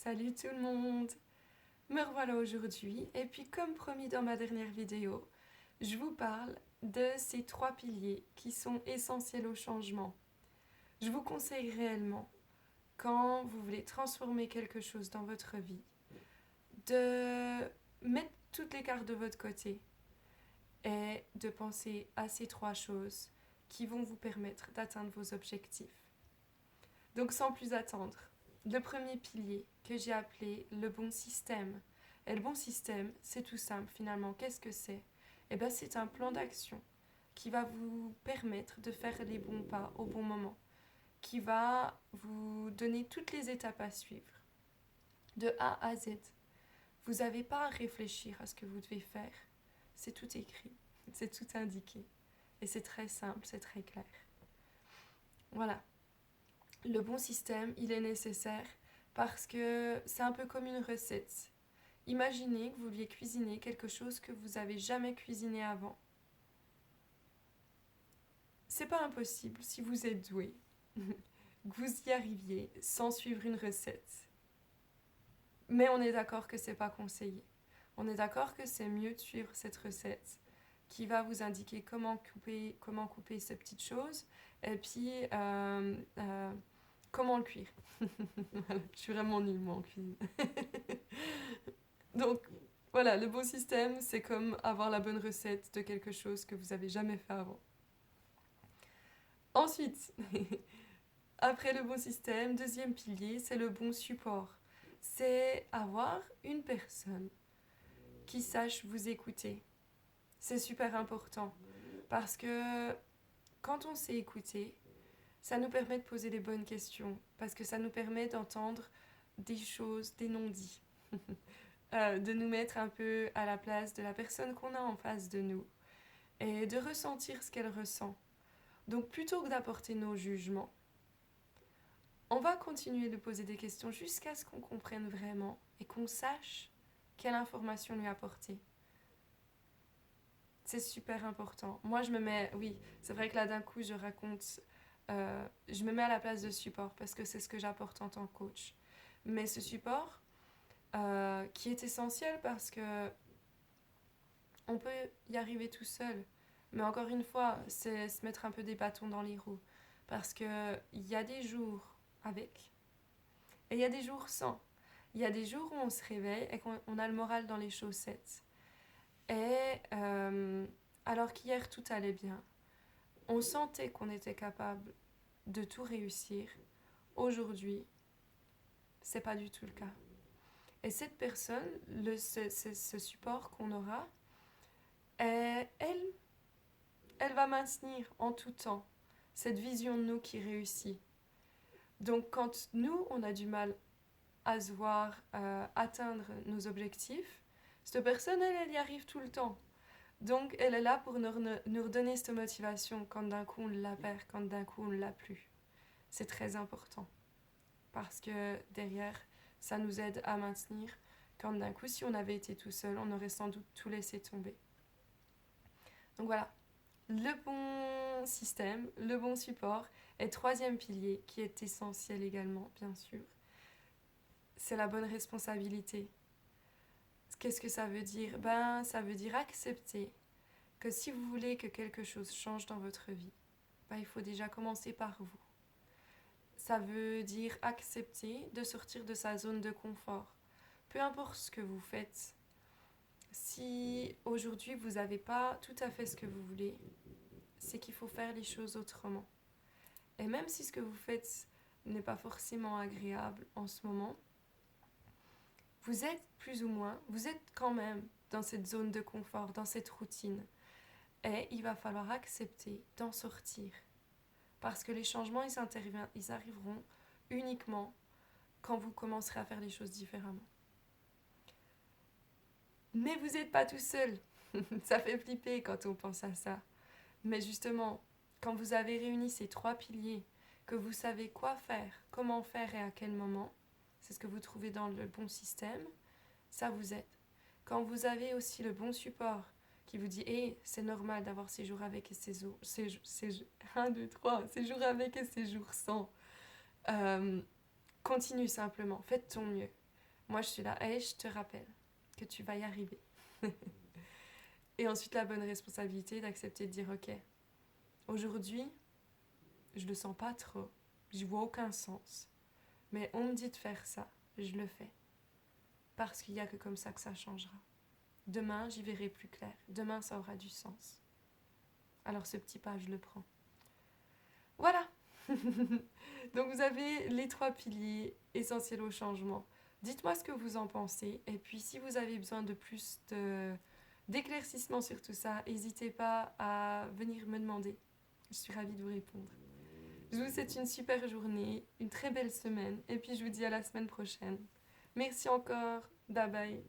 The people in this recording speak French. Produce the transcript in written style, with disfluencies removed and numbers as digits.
Salut tout le monde! Me revoilà aujourd'hui et puis comme promis dans ma dernière vidéo, je vous parle de ces 3 piliers qui sont essentiels au changement. Je vous conseille réellement, quand vous voulez transformer quelque chose dans votre vie, de mettre toutes les cartes de votre côté et de penser à ces 3 choses qui vont vous permettre d'atteindre vos objectifs. Donc sans plus attendre, le premier pilier que j'ai appelé le bon système. Et le bon système, c'est tout simple finalement. Qu'est-ce que c'est? Eh bien c'est un plan d'action qui va vous permettre de faire les bons pas au bon moment, qui va vous donner toutes les étapes à suivre, de A à Z. Vous n'avez pas à réfléchir à ce que vous devez faire, c'est tout écrit, c'est tout indiqué. Et c'est très simple, c'est très clair. Voilà. Le bon système, il est nécessaire parce que c'est un peu comme une recette. Imaginez que vous vouliez cuisiner quelque chose que vous n'avez jamais cuisiné avant. C'est pas impossible si vous êtes doué que vous y arriviez sans suivre une recette. Mais on est d'accord que c'est pas conseillé. On est d'accord que c'est mieux de suivre cette recette qui va vous indiquer comment couper ces petites choses et puis comment le cuire. Voilà, je suis vraiment nulle moi en cuisine. Donc voilà, le bon système, c'est comme avoir la bonne recette de quelque chose que vous avez jamais fait avant. Ensuite, après le bon système, deuxième pilier, c'est le bon support. C'est avoir une personne qui sache vous écouter. C'est super important parce que quand on sait écouter, ça nous permet de poser les bonnes questions parce que ça nous permet d'entendre des choses, des non-dits. De nous mettre un peu à la place de la personne qu'on a en face de nous et de ressentir ce qu'elle ressent. Donc plutôt que d'apporter nos jugements, on va continuer de poser des questions jusqu'à ce qu'on comprenne vraiment et qu'on sache quelle information lui apporter. C'est super important. Moi, je me mets... Oui, c'est vrai que là, d'un coup, je raconte... je me mets à la place de support parce que c'est ce que j'apporte en tant que coach. Mais ce support, qui est essentiel parce que on peut y arriver tout seul. Mais encore une fois, c'est se mettre un peu des bâtons dans les roues. Parce qu'il y a des jours avec et il y a des jours sans. Il y a des jours où on se réveille et qu'on a le moral dans les chaussettes. Et alors qu'hier tout allait bien, on sentait qu'on était capable de tout réussir. Aujourd'hui, c'est pas du tout le cas. Et cette personne, ce support qu'on aura, elle va maintenir en tout temps cette vision de nous qui réussit. Donc quand nous, on a du mal à se voir atteindre nos objectifs, cette personne, elle y arrive tout le temps. Donc elle est là pour nous redonner cette motivation quand d'un coup on la perd, quand d'un coup on ne l'a plus. C'est très important parce que derrière, ça nous aide à maintenir quand d'un coup, si on avait été tout seul, on aurait sans doute tout laissé tomber. Donc voilà, le bon système, le bon support. Et troisième pilier, qui est essentiel également, bien sûr, c'est la bonne responsabilité. Qu'est-ce que ça veut dire? Ça veut dire accepter que si vous voulez que quelque chose change dans votre vie, il faut déjà commencer par vous. Ça veut dire accepter de sortir de sa zone de confort. Peu importe ce que vous faites, si aujourd'hui vous n'avez pas tout à fait ce que vous voulez, c'est qu'il faut faire les choses autrement. Et même si ce que vous faites n'est pas forcément agréable en ce moment, vous êtes plus ou moins, vous êtes quand même dans cette zone de confort, dans cette routine. Et il va falloir accepter d'en sortir. Parce que les changements, ils arriveront uniquement quand vous commencerez à faire les choses différemment. Mais vous n'êtes pas tout seul. Ça fait flipper quand on pense à ça. Mais justement, quand vous avez réuni ces 3 piliers, que vous savez quoi faire, comment faire et à quel moment, c'est ce que vous trouvez dans le bon système, ça vous aide. Quand vous avez aussi le bon support qui vous dit c'est normal d'avoir ces jours avec et ces jours 1, 2, 3, ces jours avec et ces jours sans. Continue simplement, faites ton mieux. Moi, je suis là, hey, je te rappelle que tu vas y arriver. Et ensuite, la bonne responsabilité d'accepter de dire, ok, aujourd'hui, je le sens pas trop, j'y vois aucun sens. Mais on me dit de faire ça, je le fais. Parce qu'il n'y a que comme ça que ça changera. Demain, j'y verrai plus clair. Demain, ça aura du sens. Alors ce petit pas, je le prends. Voilà. Donc vous avez les 3 piliers essentiels au changement. Dites-moi ce que vous en pensez. Et puis si vous avez besoin de plus d'éclaircissement sur tout ça, n'hésitez pas à venir me demander. Je suis ravie de vous répondre. Je vous souhaite une super journée, une très belle semaine. Et puis je vous dis à la semaine prochaine. Merci encore. Bye bye.